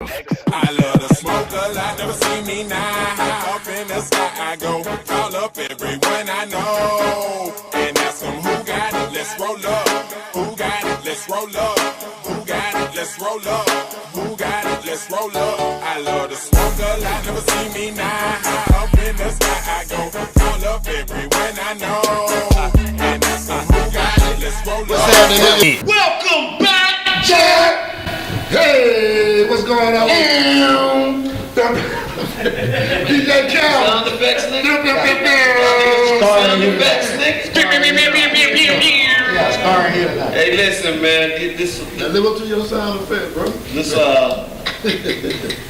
I love to smoke a lot, never see me now. High up in the sky I go, call up everyone I know and ask them who got it, let's roll up. Who got it, let's roll up. Who got it, let's roll up. Who got it, let's roll up. I love to smoke a lot, never see me now. High up in the sky I go, call up everyone I know and ask them who got it, let's roll up. Welcome back, Jack! Hey, what's going on? DJ Cal. Sound effects, nigga. Starring here tonight. Hey, listen, man. Live up to your sound effect, bro.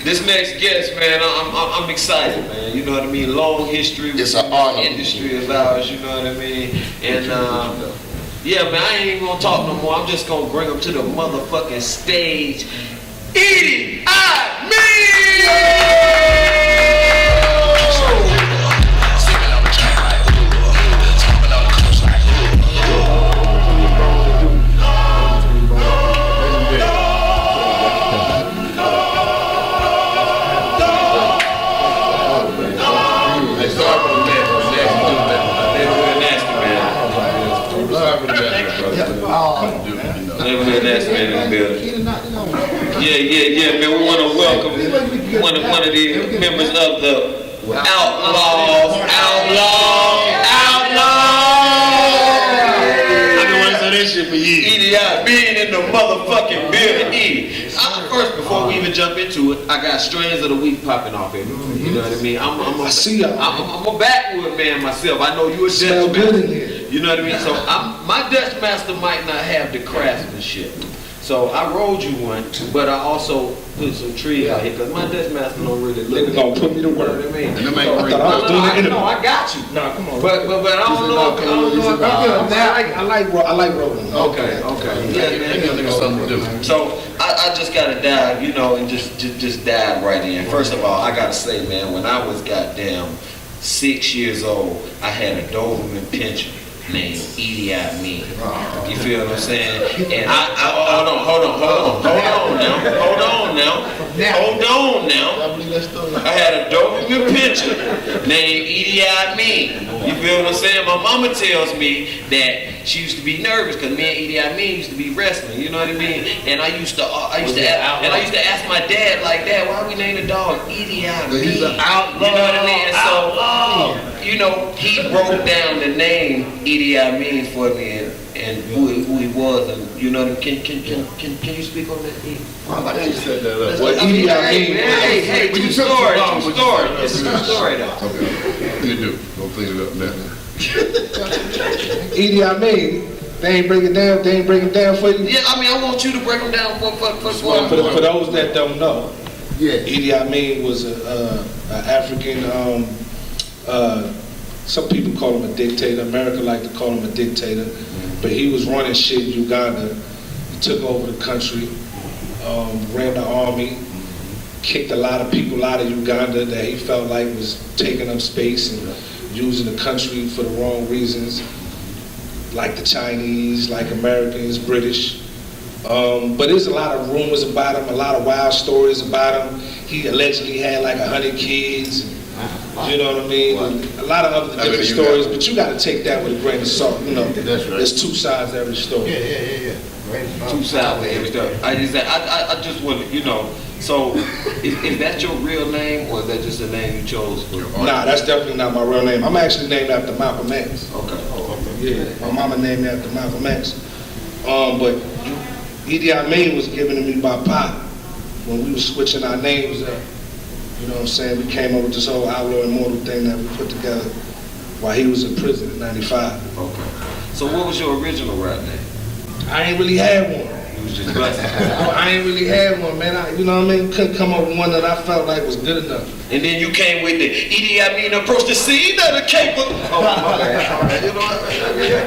This next guest, man, I'm excited, man. You know what I mean? Long history with It's an honor. industry of ours. You know what I mean? And yeah, man, I ain't even gonna talk no more. I'm just gonna bring him to the motherfucking stage. EDI! Yeah, man. We want to welcome one of the members of the Outlawz. I've been wanting to say that shit for years. EDI being in the motherfucking building. First, before we even jump into it, I got strains of the week popping off here. You know what I mean? I see y'all. I'm a backwood man myself. I know you a Smell Dutch good in master. here. You know what I mean? So my Dutch master might not have the craftsmanship. So I rolled you one, but I also put some tree out here because my Dutch master don't really look. They gonna put me to work. You know what I mean? And them ain't real. I got you. Nah, come on. But I don't know. I like rolling. Okay. Yeah, man. Something to do. So I just gotta dive, you know, and just dive right in. First of all, I gotta say, man, when I was goddamn 6 years old, I had a Doberman Pinscher named EDI. You feel what I'm saying? And hold on now. I had a Doberman Pinscher named EDI. You feel what I'm saying? My mama tells me that she used to be nervous because me and EDI used to be wrestling. You know what I mean? And I used to ask my dad like, Dad, why we name the dog EDI? He's an outlaw. You know what I mean? And so, you know, he broke down the name EDI for me and who he was, and you know, can you speak on that? I like that you said that. What EDI Hey, true story. It's a true story though. Okay. You do. Don't clean it up now. EDI, they ain't break it down for you? Yeah, I mean, I want you to break them down for those that don't know, Yeah. EDI Amin was a African, some people call him a dictator. America like to call him a dictator, but he was running shit in Uganda. He took over the country, ran the army, kicked a lot of people out of Uganda that he felt like was taking up space and using the country for the wrong reasons, like the Chinese, like Americans, British. But there's a lot of rumors about him, a lot of wild stories about him. He allegedly had like 100 kids. You know what I mean? A lot of other different stories, but you got to take that with a grain of salt. You know, That's right. There's two sides to every story. Yeah. two sides to every story. I just want to, you know. So, is that your real name, or is that just a name you chose for? Nah, that's definitely not my real name. I'm actually named after Malcolm X. Okay. Yeah, my mama named me after Malcolm X. But EDI Amin was given to me by Pop when we were switching our names up. You know what I'm saying? We came up with this whole Outlaw Immortal thing that we put together while he was in prison in '95. Okay. So what was your original rap name? I ain't really had one. You was just blessed. I ain't really had one, man. You know what I mean? Couldn't come up with one that I felt like was good enough. And then you came with the EDI Amin approach the scene of the cape. Oh, my bad. You know, I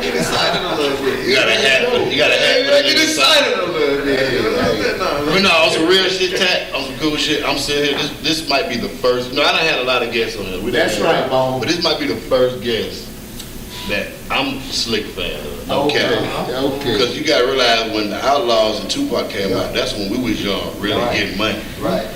get excited a little bit. You gotta have it. I get excited a little bit. You know what I'm saying? But no, on some real shit, Tat, on some cool shit, I'm sitting here, this might be the first, I done had a lot of guests on here. That's right, Bone. But this might be the first guest that I'm a Slick fan of. Okay. Because you gotta realize when the Outlawz and Tupac came out, that's when we was young, really getting money. Right.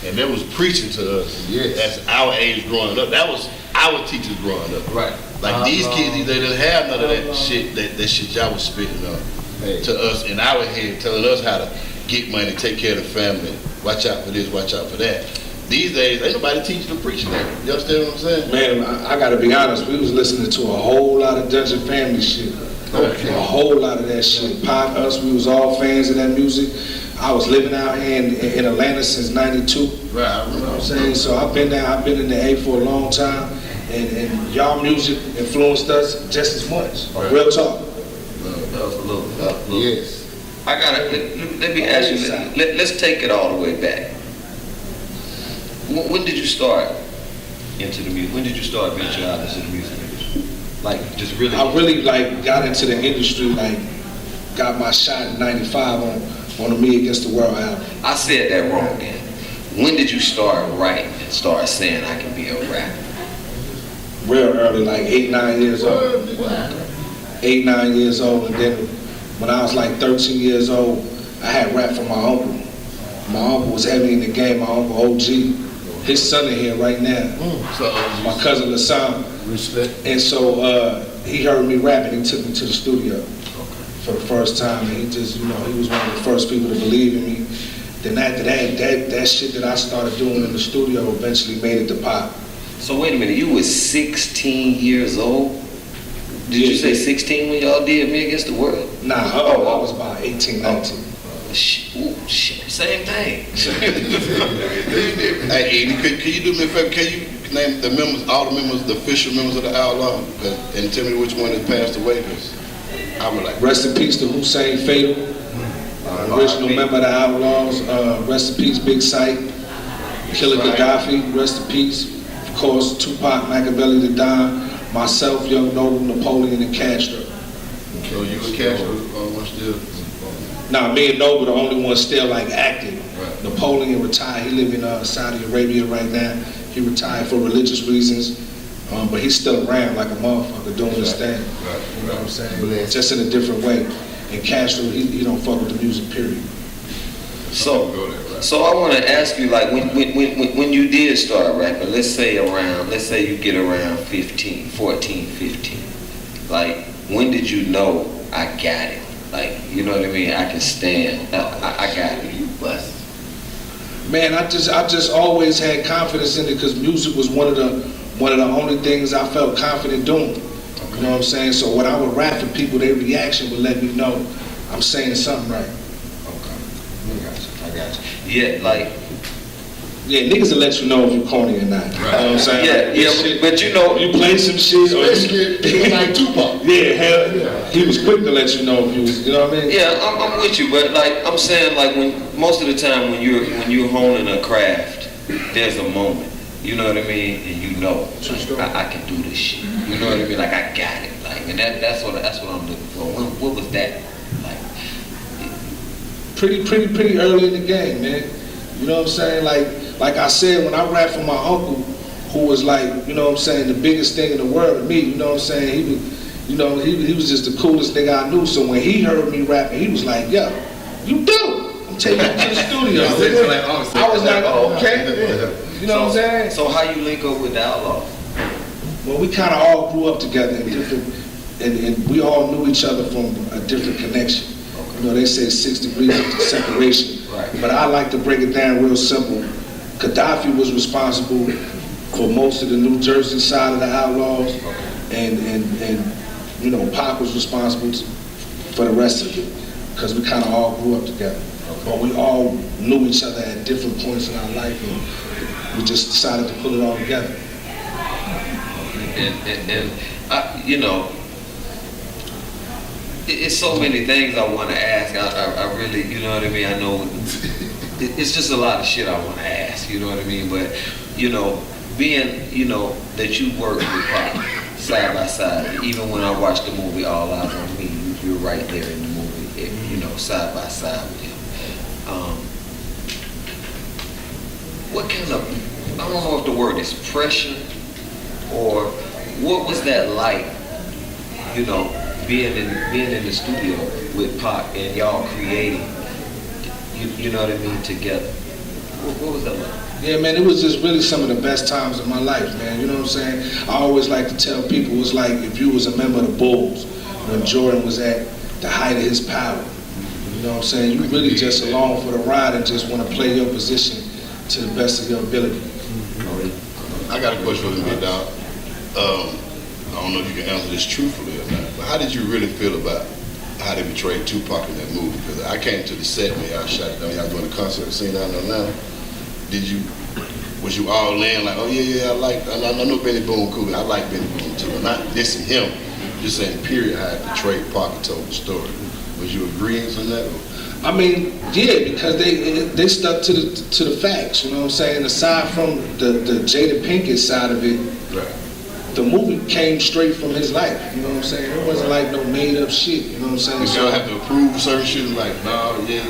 And they was preaching to us. Yes. That's our age growing up. That was our teachers growing up. Right. Like these kids, they didn't have none of that shit. That shit y'all was spitting up to us in our head, telling us how to get money, take care of the family. Watch out for this, watch out for that. These days, ain't nobody teaching or preaching that. You understand what I'm saying? Man, I gotta be honest, we was listening to a whole lot of Dungeon Family shit. Okay. A whole lot of that shit. Pop, us, we was all fans of that music. I was living out here in Atlanta since '92. Right, I remember. You know what I'm saying? So I've been there, I've been in the A for a long time, and y'all music influenced us just as much. Right. Real talk. That was a little. Yes. I gotta, let me ask you, let's take it all the way back. When did you start into the music? When did you start venturing out into the music industry? Like, just really? I really, like, got into the industry, like, got my shot in '95 on the Me Against the World album. I said that wrong then. When did you start writing and start saying I can be a rapper? Real early, like 8, 9 years old. 8, 9 years old, and then when I was like 13 years old, I had rap from my uncle. My uncle was heavy in the game, my uncle OG. His son in here right now. My cousin Lassam. Respect. And so he heard me rapping, he took me to the studio for the first time, and he just, you know, he was one of the first people to believe in me. Then after that shit that I started doing in the studio eventually made it to pop. So wait a minute, you was 16 years old? Did you say 16 when y'all did Me Against the World? Nah, I was about 18, 19. Shit, same thing. Hey, Edie, can you do me a favor? Can you name the members, all the members, the official members of the Outlawz, and tell me which one has passed away? Cause I would like. Rest in peace to Hussein Fatal, original member of the Outlawz. Rest in peace, Big Sight, Killer Gaddafi. Rest in peace. Of course, Tupac, Machiavelli the Don, myself, Young Noble, Napoleon, and Castro. So you and Castro one still? Nah, me and Noble the only one still like active. Right. Napoleon retired. He live in Saudi Arabia right now. He retired for religious reasons, but he's still around like a motherfucker doing his thing. Right. You know what I'm saying? Just in a different way. And Castro, he don't fuck with the music, period. So I want to ask you, like, when you did start rapping, let's say you get around 14, 15. Like, when did you know I got it? Like, you know what I mean? I can stand. I got it. You blessed. Man, I just always had confidence in it because music was one of the only things I felt confident doing. Okay. You know what I'm saying? So when I would rap for people, their reaction would let me know I'm saying something right. Okay. I got you. Yeah, like. Yeah, niggas will let you know if you're corny or not. Right. You know what I'm saying? Yeah, shit, but you know, you play some shit. He was like Tupac. Yeah, hell yeah. He was quick to let you know if you was, you know what I mean? Yeah, I'm with you, but like I'm saying, like when most of the time when you're honing a craft, there's a moment. You know what I mean? And you know, like, I can do this shit. You know what I mean? Like I got it. Like, and that's what I'm looking for. What was that like? Pretty early in the game, man. You know what I'm saying? Like I said, when I rapped for my uncle, who was like, you know what I'm saying, the biggest thing in the world to me, you know what I'm saying? He was, you know, he was just the coolest nigga I knew. So when he heard me rapping, he was like, yo, you do. I'm taking you to the studio. I was like, oh, okay. You know what I'm saying? So how you link up with the Outlawz? Well, we kind of all grew up together in different, and we all knew each other from a different connection. You know, they say 6 degrees of separation. Right. But I like to break it down real simple. Gaddafi was responsible for most of the New Jersey side of the Outlawz, and you know, Pac was responsible for the rest of it, because we kind of all grew up together. But we all knew each other at different points in our life, and we just decided to put it all together. And you know, it's so many things I want to ask. I really, you know what I mean? I know it's just a lot of shit I want to ask, you know what I mean? But, you know, being, you know, that you work with Pac side by side, even when I watched the movie All Eyes on Me, you're right there in the movie, you know, side by side with him. What kind of, I don't know if the word is pressure, or what was that like, you know, being in the studio with Pac and y'all creating, you know what I mean, together? What was that like? Yeah, man, it was just really some of the best times of my life, man. You know what I'm saying? I always like to tell people, it was like if you was a member of the Bulls when Jordan was at the height of his power. You know what I'm saying? You really just along for the ride and just want to play your position to the best of your ability. I got a question for you, big dog. I don't know if you can answer this truthfully or not, but how did you really feel about how they portrayed Tupac in that movie? Because I came to the set when y'all shot it down, y'all doing a concert scene down in Atlanta. Was you all in like, oh yeah, I know Benny Boone cool, I like Benny Boone too. I'm not dissing him, just saying period how it portrayed Pac and told the story. Was you agreeing on that? I mean, yeah, because they stuck to the facts, you know what I'm saying? Aside from the Jada Pinkett side of it, right. The movie came straight from his life, you know what I'm saying? It wasn't like no made up shit, you know what I'm saying? Did y'all have to approve certain shit like, nah, yeah.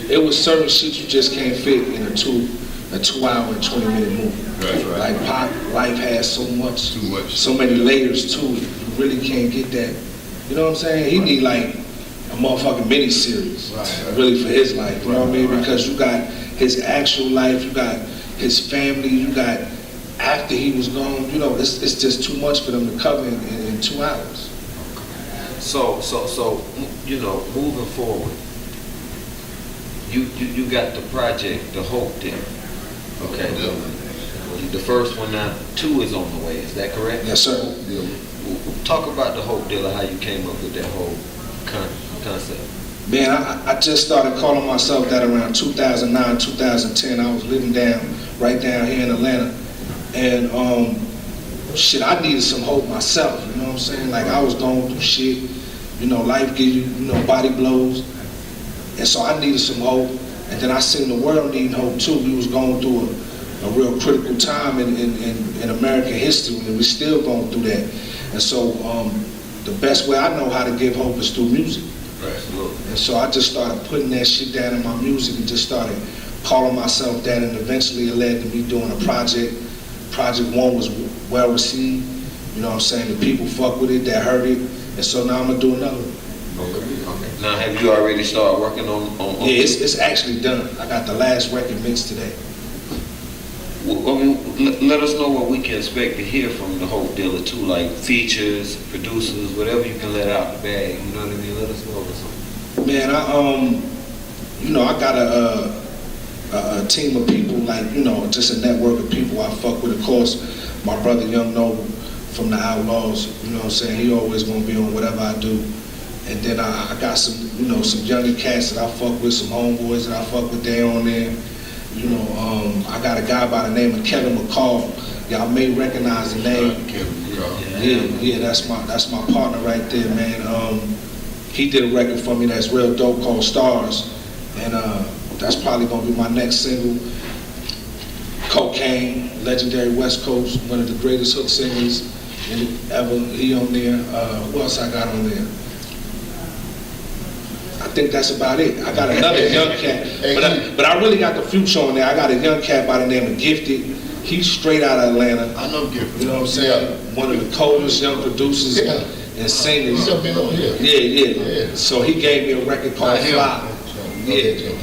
It was certain shit you just can't fit in a 2 hour and 20 minute movie. Right. Like Pac life has so much. Too much. So many layers to it. You really can't get that. You know what I'm saying? He need like a motherfucking mini series, really for his life. You know what I mean? Because you got his actual life, you got his family, you got after he was gone. You know, it's just too much for them to cover in 2 hours. So you know, moving forward, you got the project, the Hope Deal. Okay. Yeah. The first one now, 2 is on the way. Is that correct? Yes, sir. Talk about the Hope Deal and how you came up with that whole concept. Man, I just started calling myself that around 2009, 2010. I was living right down here in Atlanta. And shit, I needed some hope myself, you know what I'm saying? Like I was going through shit, you know, life gives you, you know, body blows. And so I needed some hope. And then I seen the world needing hope too. We was going through a real critical time in American history, and we still going through that. And so the best way I know how to give hope is through music. Right. And so I just started putting that shit down in my music and just started calling myself that, and eventually it led to me doing a project. Project 1 was well received, you know what I'm saying? The people fuck with it, that heard it, and so now I'm gonna do another one. Okay. Now, have you already started working on Yeah, it's actually done. I got the last record mixed today. Let us know what we can expect to hear from the Hope Dealer too, like features, producers, whatever you can let out the bag. You know what I mean? Let us know or something. Man, I got a team of people, like, you know, just a network of people I fuck with. Of course, my brother Young Noble from the Outlawz, you know what I'm saying? He always gonna be on whatever I do. And then I got some, you know, some younger cats that I fuck with, some homeboys that I fuck with, they on there. You know, I got a guy by the name of Kevin McCall. Y'all may recognize the name. Yeah, that's my partner right there, man. He did a record for me that's real dope called Stars. And that's probably gonna be my next single. Cocaine, legendary West Coast, one of the greatest hook singers ever. He on there. Who else I got on there? I think that's about it. I got another young cat, but I really got the future on there. I got a young cat by the name of Gifted. He's straight out of Atlanta. I know Gifted. You know what I'm saying? One of the coldest young producers and singers. He's been on here. Yeah. So he gave me a record called Fly. Hey.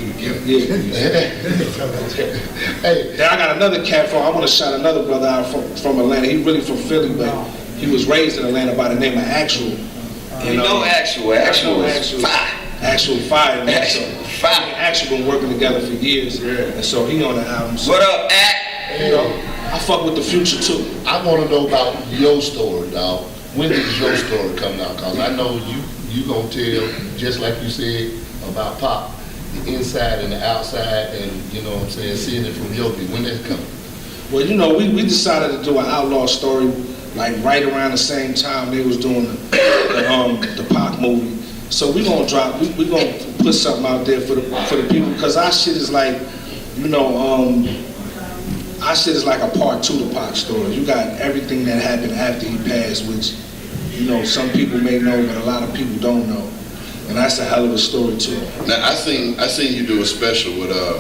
Then I got another cat I want to shout another brother out from Atlanta. He really from Philly, but he was raised in Atlanta by the name of Actual. And, you know Actual Fire. Actual been working together for years, and so he on the album. So, what up, Act? You know, I fuck with the future too. I want to know about your story, dog. When did your story come out? Cause I know you gonna tell, just like you said about Pop, the inside and the outside, and you know what I'm saying, seeing it from your view. When that coming? Well, you know, we decided to do an Outlaw story like right around the same time they was doing the Pac movie. So we gonna put something out there for the people, because our shit is like, you know, our shit is like a part 2 to Pac story. You got everything that happened after he passed, which, you know, some people may know, but a lot of people don't know. And that's a hell of a story too. Now I seen you do a special with I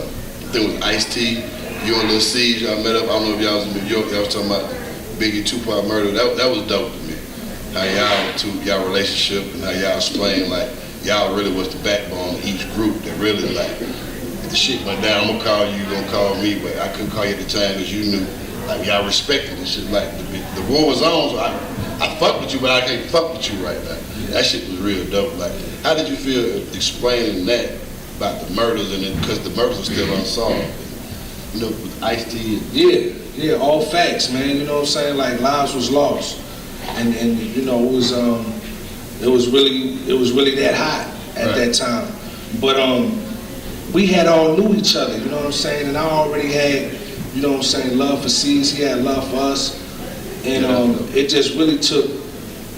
think it was Ice-T, you and Lil Siege. Y'all met up. I don't know if y'all was in New York. Y'all was talking about Biggie Tupac murder. That was dope to me. How y'all relationship and how y'all explain like y'all really was the backbone of each group that really like the shit went down, I'm gonna call you, you gonna call me, but I couldn't call you at the time because you knew, like, y'all respected and shit. Like, the war was on, so I fuck with you, but I can't fuck with you right now. That shit was real dope. Like, how did you feel explaining that about the murders, and then, because the murders are still unsolved, you know, with Ice-T? Yeah, all facts, man. You know what I'm saying? Like, lives was lost, and you know, it was really that hot at that time. But we had all knew each other. You know what I'm saying? And I already had, you know what I'm saying, love for C's. He had love for us, and it just really took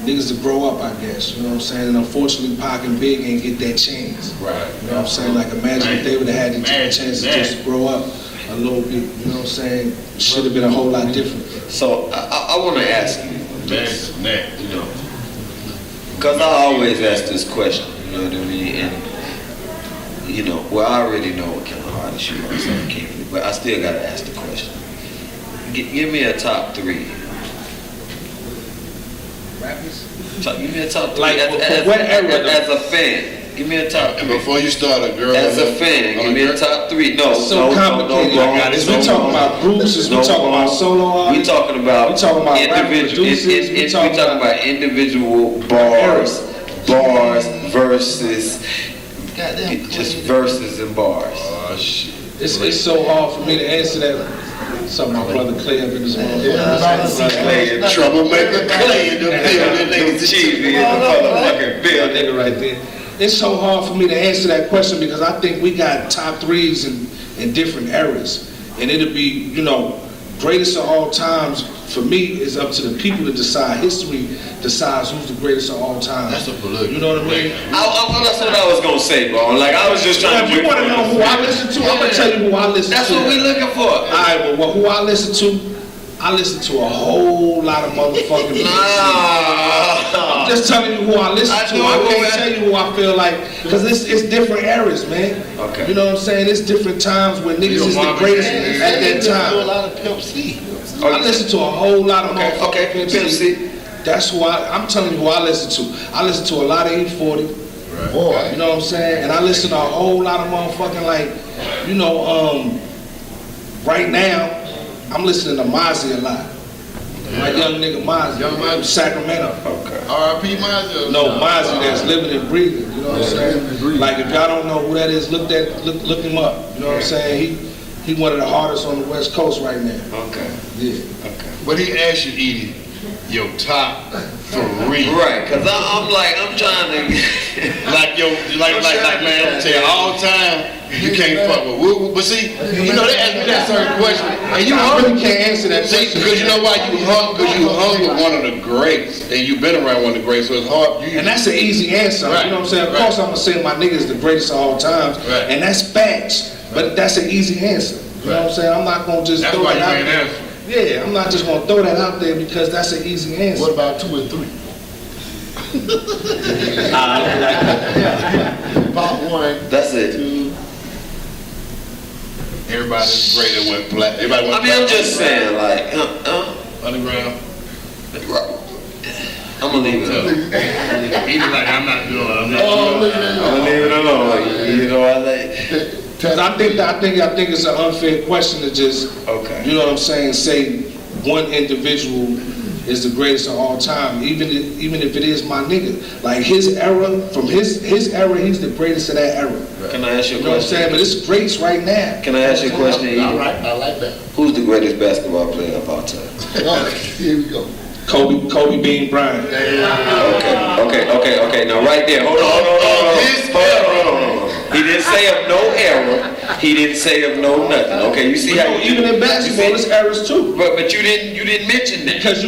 niggas to grow up, I guess. You know what I'm saying? And unfortunately, Pac and Big ain't get that chance. Right. You know what I'm saying? Like, imagine if they would have had the chance to just grow up a little bit. You know what I'm saying? It should have been a whole lot different. So I want to ask you, Next, you know, because I always ask this question. You know what I mean? And you know, well, I already know what kind of artist you are, so I can't. But I still gotta ask the question. Give me a top 3. Rappers? Give me a top 3. Like, as a fan. Give me a top 3. And before you start, a girl. As a fan, give me a top 3. No, so complicated. We talking about Bruce's, we talking about solo artists. We talking about individual producers. We talking about individual bars versus just verses and bars. Oh shit. It's so hard for me to answer that. So my brother Clay up in this motherfucker. Troublemaker Clay in the building. Niggas cheesy in the motherfucking building. Nigga right there. It's so hard for me to answer that question because I think we got top 3s in different eras. And it'll be, you know, greatest of all times, for me, is up to the people to decide. History decides who's the greatest of all time. That's a political. You know what I mean? That's what I was gonna say, bro. Like, I was just trying to. If you want to know who I listen to, I'm gonna tell you who I listen to. That's what we looking for. All right, well, who I listen to? I listen to a whole lot of motherfucking music. I'm just telling you who I listen to. I can't tell you who I feel like, because it's different eras, man. Okay. You know what I'm saying? It's different times when niggas is the greatest at that time. A lot of Pimp C. I listen to a whole lot of motherfucking Pimp C. That's who I'm telling you who I listen to. I listen to a lot of E40. Boy. You know what I'm saying? And I listen to a whole lot of motherfucking, like, you know, right now, I'm listening to Mozzie a lot. My young nigga Mozzie. Young Mozzie. Sacramento. Okay. R.I.P. Mozzie? No, Mozzie that's living and breathing. You know what I'm saying? Like, if y'all don't know who that is, look him up. You know what I'm saying? He one of the hardest on the West Coast right now. Okay. Yeah. Okay. But he asked you, Edie, your top 3. Right, because I'm trying to. like, man, I'm telling you, all time, you can't fuck with. But see, you know, they ask me that certain question. And you really can't answer that question. Because you know why? Because you hung with one of the greats. And you've been around one of the greats, so it's hard. And that's an easy answer. Right. You know what I'm saying? Of course, I'm going to say my nigga is the greatest of all times. Right. And that's facts. But that's an easy answer. You know what I'm saying? I'm not going to just throw that out there. Yeah, I'm not just going to throw that out there because that's an easy answer. What about 2 and 3? Pop 1. That's it. 2. Everybody's great that went black. Everybody went I'm just saying, like, underground. I'm gonna leave it alone. He's like, I'm not doing it. I'm gonna leave it alone. You know, I like. Because I think it's an unfair question to just, you know what I'm saying, say one individual is the greatest of all time, even if it is my nigga. Like his era, from his era, he's the greatest of that era. Right. Can I ask you a question? You know what I'm saying? But it's greats right now. Can I ask you a question? All right, I like that. Who's the greatest basketball player of all time? Here we go. Kobe Bean Bryant. Okay. Now right there, hold on. He didn't say of no era. He didn't say of no nothing. Okay, you see how even in basketball, it's eras too. But you didn't mention that because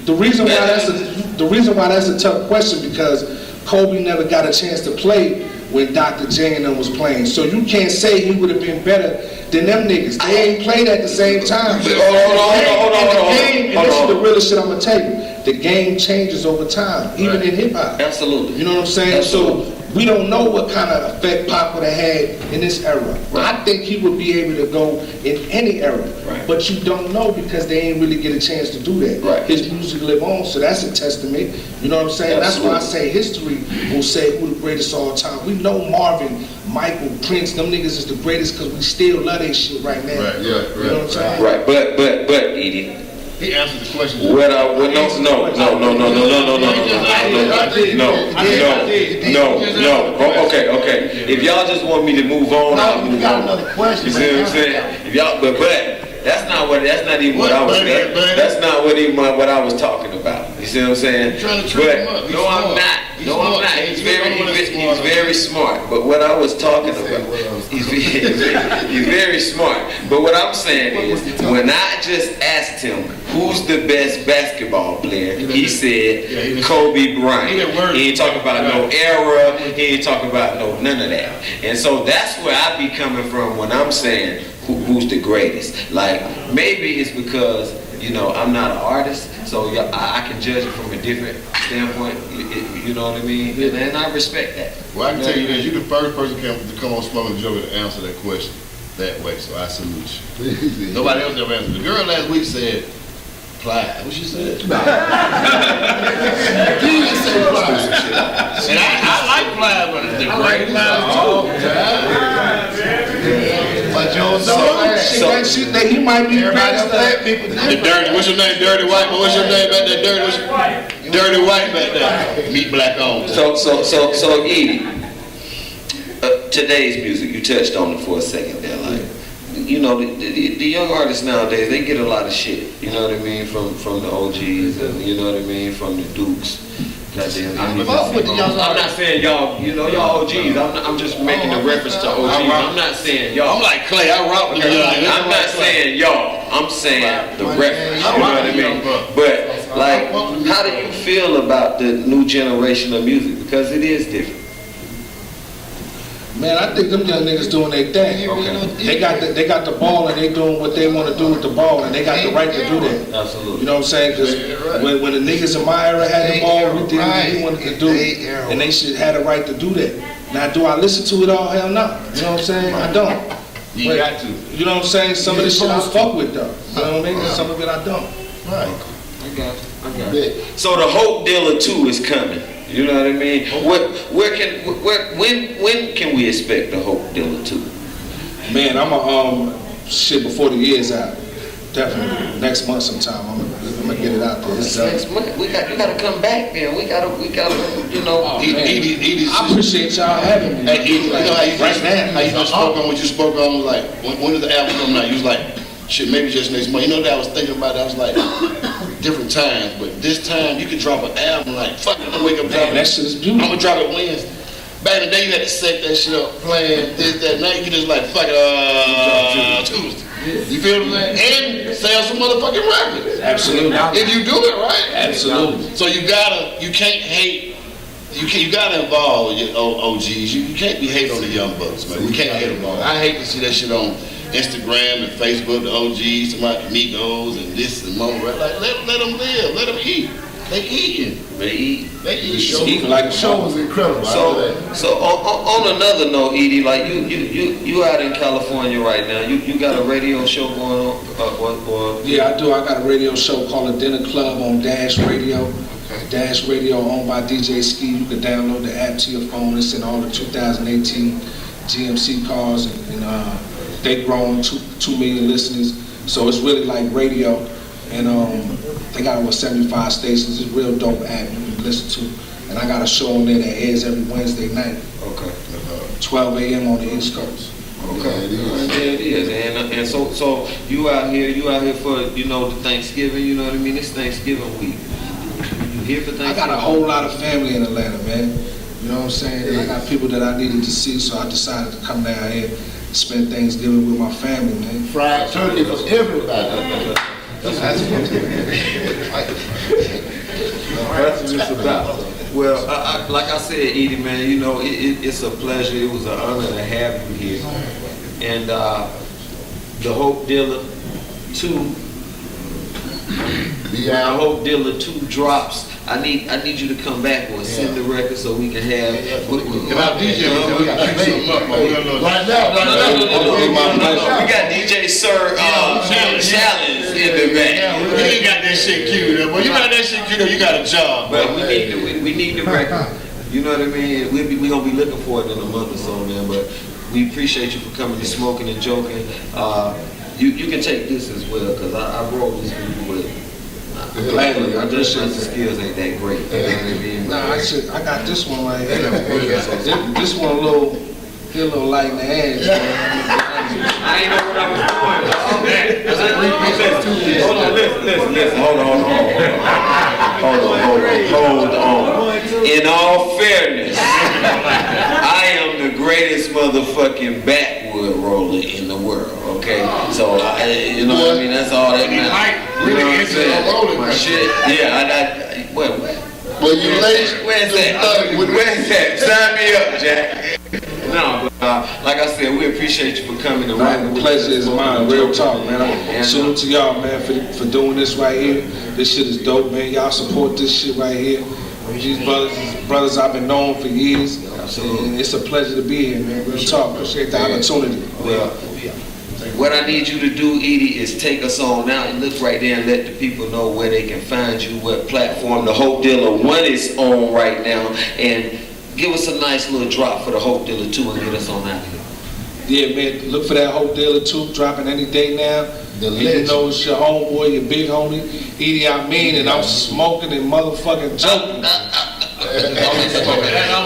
the reason why that's a tough question because Kobe never got a chance to play when Dr. J and them was playing. So you can't say he would have been better than them niggas. They ain't played at the same time. Hold on. And this is the realest shit I'm gonna tell you. The game changes over time, even in hip hop. Absolutely. You know what I'm saying? Absolutely. So we don't know what kind of effect Pop would have had in this era. Right. I think he would be able to go in any era. Right. But you don't know because they ain't really get a chance to do that. Right. His music live on, so that's a testament. You know what I'm saying? Absolutely. That's why I say history will say who the greatest of all time. We know Marvin Michael, Prince, them niggas is the greatest because we still love that shit right now. Right, You know what I'm saying? Right, but Edie. He answered the question. No. Okay. If y'all just want me to move on, I'll move got on. another question. You see what I'm saying? If y'all, but that's not even what I was. That's not even what I was talking about. You see what I'm saying? But no, I'm not. He's very smart. But what I was talking about, he's very smart. But what I'm saying is, when I just asked him who's the best basketball player, he said Kobe Bryant. He ain't talking about no era. He ain't talking about none of that. And so that's where I be coming from when I'm saying who's the greatest. Like, maybe it's because, I'm not an artist, so I can judge it from a different standpoint, you know what I mean? And I respect that. Well, I can tell you this, you're the first person to come on Smokin Jokin to answer that question that way, so I salute you. Nobody else ever answered. The girl last week said, Plies. What she said? He didn't say Plies. And I like Plies, but the great Plies too. But you don't know. He might be Dirty. What's your name? Dirty White. What's your name back there? Dirty White back there. Meet black on. So Edie, today's music, you touched on it for a second there, like, the young artists nowadays, they get a lot of shit, you know what I mean, from the OGs, and you know what I mean, from the Dukes. I'm not saying y'all, y'all OGs. I'm just making a reference to OGs. I'm not saying y'all. I'm like Clay. I rock with you. I'm not saying y'all. I'm saying the reference. You know what I mean? But like, how do you feel about the new generation of music? Because it is different. Man, I think them young niggas doing their thing. Okay. They got the ball and they doing what they want to do with the ball, and they got the right to do that. Absolutely. You know what I'm saying? Because when the niggas in my era had the ball, we did what we wanted to do, and they should have the right to do that. Now, do I listen to it all? Hell no. You know what I'm saying? I don't. You got to. You know what I'm saying? Some of this shit I fuck with though. You know what I mean? Some of it I don't. Right. I got you. So the Hope Dealer 2 is coming. You know what I mean? When can we expect the Hope Dealer 2? Man, I'm shit before the year's out. Definitely next month sometime. I'm gonna get it out there. Next month, you gotta come back, man. We gotta, I appreciate y'all having me. Hey, how you just spoke on what you spoke on? Like, when does the album come out? You was like, shit, maybe just next month. You know that I was thinking about it. I was like, different times, but this time you could drop an album like, fuck, I'm gonna wake up dropping. That shit is beautiful. I'm gonna drop it Wednesday. Back in the day, you had to set that shit up, playing this, that. Now you can just like, fuck it, Tuesday. You feel what I'm saying? And sell some motherfucking records. Absolutely. If you do it right. Absolutely. So you can't hate. You gotta involve your OGs. You can't be hating on the young bucks, man. We can't hate them all. I hate to see that shit on Instagram and Facebook, the OGs, somebody Migos and this and Mama. Like, let them live, let them eat. They eating. They eat. The show was incredible. So on another note, Edie, like you out in California right now. You got a radio show going on? Yeah, I do. I got a radio show called The Dinner Club on Dash Radio. Okay. Dash Radio owned by DJ Ski. You can download the app to your phone. It's in all the 2018 GMC cars, and they grown 2 million listeners. So it's really like radio. And they got over 75 stations. It's a real dope app you can listen to. And I got a show on there that airs every Wednesday night. Okay. 12 a.m. on the East Coast. Okay. Yeah, it is. And so you out here for, the Thanksgiving, you know what I mean? It's Thanksgiving week. You here for Thanksgiving? I got a whole lot of family in Atlanta, man. You know what I'm saying? I got people that I needed to see, so I decided to come down here and spend Thanksgiving with my family, man. Fried turkey for everybody. That's what it's about. Well, like I said, Edie, man, it's a pleasure. It was an honor to have you here. And the Hope Dealer 2, the Hope Dealer 2 drops. I need you to come back or send the record so we can have. Right now. We got DJ Sir Challenge in the back. You ain't got that shit queued up. Well, you got that shit queued up. You got a job. But we need the record. You know what I mean? We gonna be looking for it in a month or so, man. But we appreciate you for coming to Smokin and Jokin. You can take this as well, because I wrote this for you with. Gladly, I just the skills ain't that great. You know what I mean? Nah, I got this one right here. This one a little light in the ass. I ain't know what I was doing. Hold on, listen. Hold on. In all fairness, I am the greatest motherfucking backwood roller in the world. Okay, so you know what I mean. That's all that matters. You know what I'm saying? My shit. Yeah, Well, you late. Where's that? Sign me up, Jack. No, but like I said, we appreciate you for coming and Man, the pleasure is mine. Real talk, man. I salute to y'all, man, for doing this right here. This shit is dope, man. Y'all support this shit right here. These brothers I've been known for years. Absolutely. And it's a pleasure to be here, man. Real talk. Appreciate the opportunity. Well, what I need you to do, Edie, is take us on now and look right there and let the people know where they can find you, what platform the Hope Dealer 1 is on right now, and give us a nice little drop for the Hope Dealer 2 and get us on out here. Yeah, man, look for that Hope Dealer 2 dropping any day now. And you know it's your homeboy, your big homie, EDI, and I'm smoking and motherfucking joking.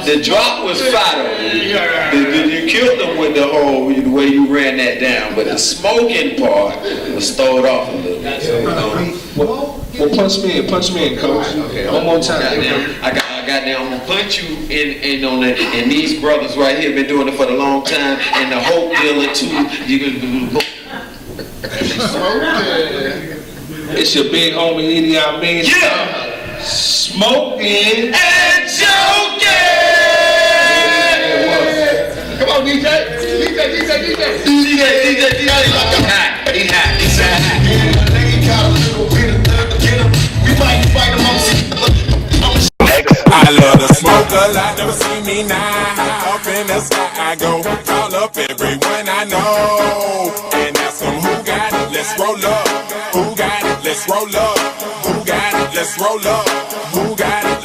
The drop was fire. You killed them with the way you ran that down, but the smoking part was stowed off a little bit. Well, punch me in, coach. Okay, one more time. I got down. I'm gonna punch you in on that. And these brothers right here been doing it for a long time. And the Hope Dealer 2, you gonna. It's your big homie EDI, Yeah! Smokin and Jokin! Come on, DJ. He's hot. I love the smokers, I never see me now. Up in the sky I go, call up everyone I know and ask them who got it, let's roll up. Who got it, let's roll up. Who got it, let's roll up. Who got it?